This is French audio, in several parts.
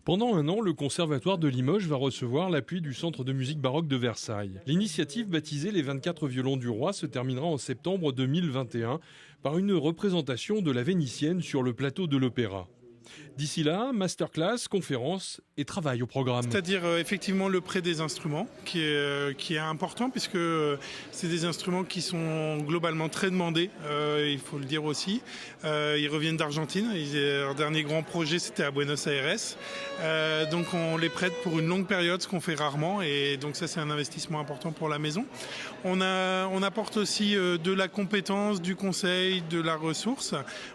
Pendant un an, le Conservatoire de Limoges va recevoir l'appui du Centre de musique baroque de Versailles. L'initiative baptisée Les 24 violons du roi se terminera en septembre 2021 par une représentation de la Vénitienne sur le plateau de l'Opéra. D'ici là, masterclass, conférences et travail au programme. C'est-à-dire effectivement le prêt des instruments qui est important puisque c'est des instruments qui sont globalement très demandés, il faut le dire aussi. Ils reviennent d'Argentine, leur dernier grand projet c'était à Buenos Aires. Donc on les prête pour une longue période, ce qu'on fait rarement, et donc ça c'est un investissement important pour la maison. On apporte aussi de la compétence, du conseil, de la ressource.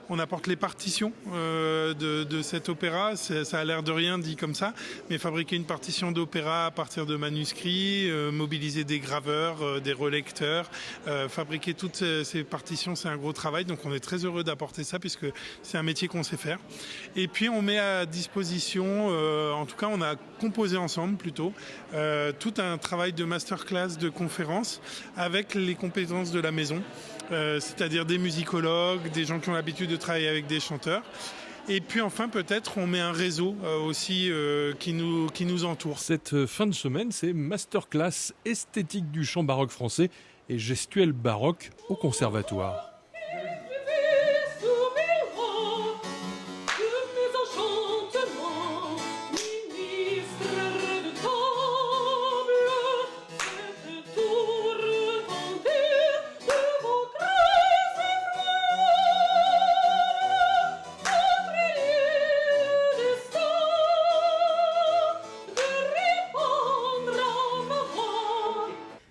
On apporte les partitions de cet opéra. Ça a l'air de rien dit comme ça, mais fabriquer une partition d'opéra à partir de manuscrits, mobiliser des graveurs, des relecteurs, fabriquer toutes ces partitions, c'est un gros travail. Donc on est très heureux d'apporter ça puisque c'est un métier qu'on sait faire. Et puis on met à disposition, en tout cas on a composé ensemble plutôt, tout un travail de masterclass, de conférence avec les compétences de la maison, c'est-à-dire des musicologues, des gens qui ont l'habitude de travailler avec des chanteurs. Et puis enfin peut-être on met un réseau aussi qui nous entoure. Cette fin de semaine, c'est masterclass esthétique du chant baroque français et gestuelle baroque au Conservatoire.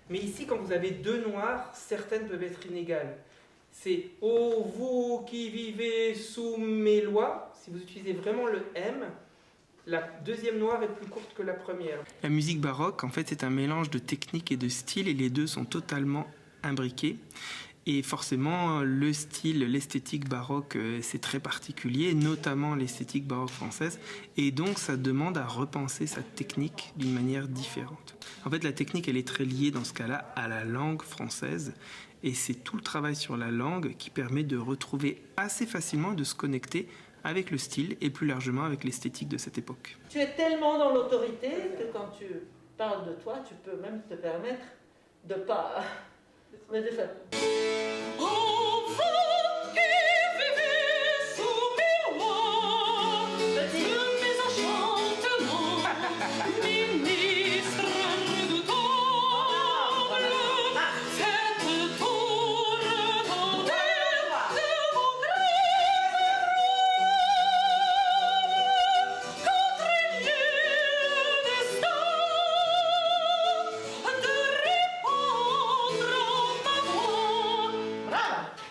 Mais ici, quand vous avez deux noirs, certaines peuvent être inégales. C'est « Ô vous qui vivez sous mes lois », si vous utilisez vraiment le M, la deuxième noire est plus courte que la première. La musique baroque, en fait, c'est un mélange de technique et de style, et les deux sont totalement imbriqués. Et forcément, le style, l'esthétique baroque, c'est très particulier, notamment l'esthétique baroque française. Et donc, ça demande à repenser sa technique d'une manière différente. En fait, la technique, elle est très liée dans ce cas-là à la langue française. Et c'est tout le travail sur la langue qui permet de retrouver assez facilement, de se connecter avec le style et plus largement avec l'esthétique de cette époque. Tu es tellement dans l'autorité que quand tu parles de toi, tu peux même te permettre de pas... Mais de faire...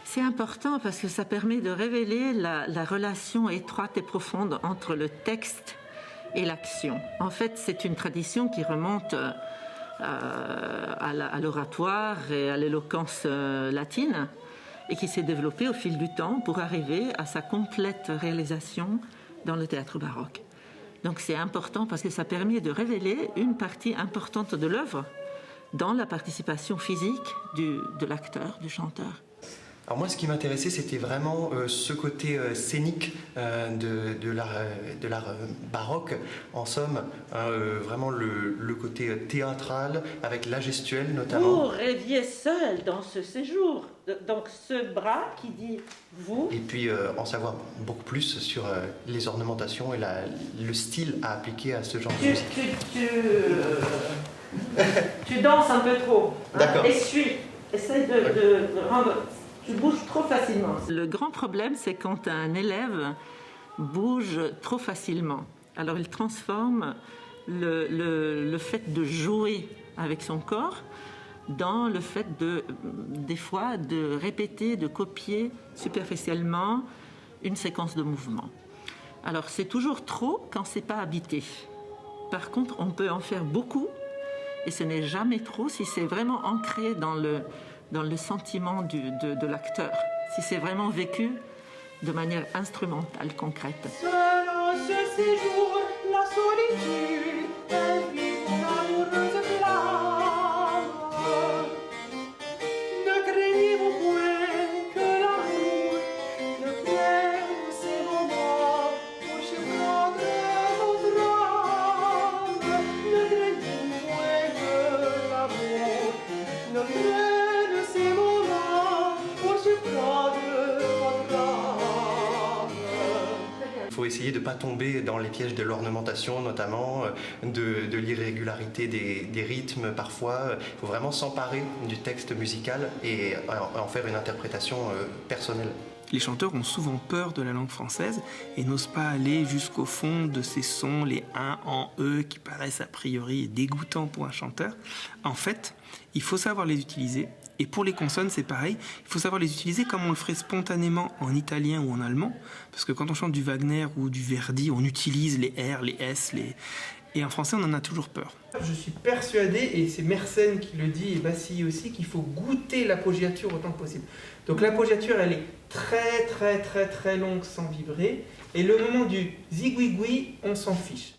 C'est important parce que ça permet de révéler la relation étroite et profonde entre le texte et l'action. En fait, c'est une tradition qui remonte à l'oratoire et à l'éloquence latine et qui s'est développée au fil du temps pour arriver à sa complète réalisation dans le théâtre baroque. Donc c'est important parce que ça permet de révéler une partie importante de l'œuvre dans la participation physique de l'acteur, du chanteur. Alors moi, ce qui m'intéressait, c'était vraiment ce côté scénique de l'art baroque. En somme, vraiment le côté théâtral, avec la gestuelle notamment. Vous rêviez seul dans ce séjour. Donc ce bras qui dit « vous ». Et puis en savoir beaucoup plus sur les ornementations et le style à appliquer à ce genre de musique. Tu danses un peu trop. D'accord. Essuie. Essaye de rendre... Tu bouges trop facilement. Le grand problème, c'est quand un élève bouge trop facilement. Alors, il transforme le fait de jouer avec son corps dans le fait des fois, de répéter, de copier superficiellement une séquence de mouvements. Alors, c'est toujours trop quand c'est pas habité. Par contre, on peut en faire beaucoup et ce n'est jamais trop si c'est vraiment ancré dans le sentiment de l'acteur, si c'est vraiment vécu de manière instrumentale, concrète. Seul en ce séjour, la solitude, elle vit son amoureuse flamme. Ne craignez-vous point que l'amour ne prenne ses moments pour surprendre votre âme. essayer de ne pas tomber dans les pièges de l'ornementation, notamment de l'irrégularité des rythmes parfois. Il faut vraiment s'emparer du texte musical et en faire une interprétation personnelle. Les chanteurs ont souvent peur de la langue française et n'osent pas aller jusqu'au fond de ces sons, les un en e, qui paraissent a priori dégoûtants pour un chanteur. En fait, il faut savoir les utiliser. Et pour les consonnes, c'est pareil. Il faut savoir les utiliser comme on le ferait spontanément en italien ou en allemand. Parce que quand on chante du Wagner ou du Verdi, on utilise les R, les S, et en français, on en a toujours peur. Je suis persuadé, et c'est Mersenne qui le dit, et Bassi aussi, qu'il faut goûter l'appoggiature autant que possible. Donc l'appoggiature, elle est très très très très longue sans vibrer, et le moment du zigouigoui, on s'en fiche.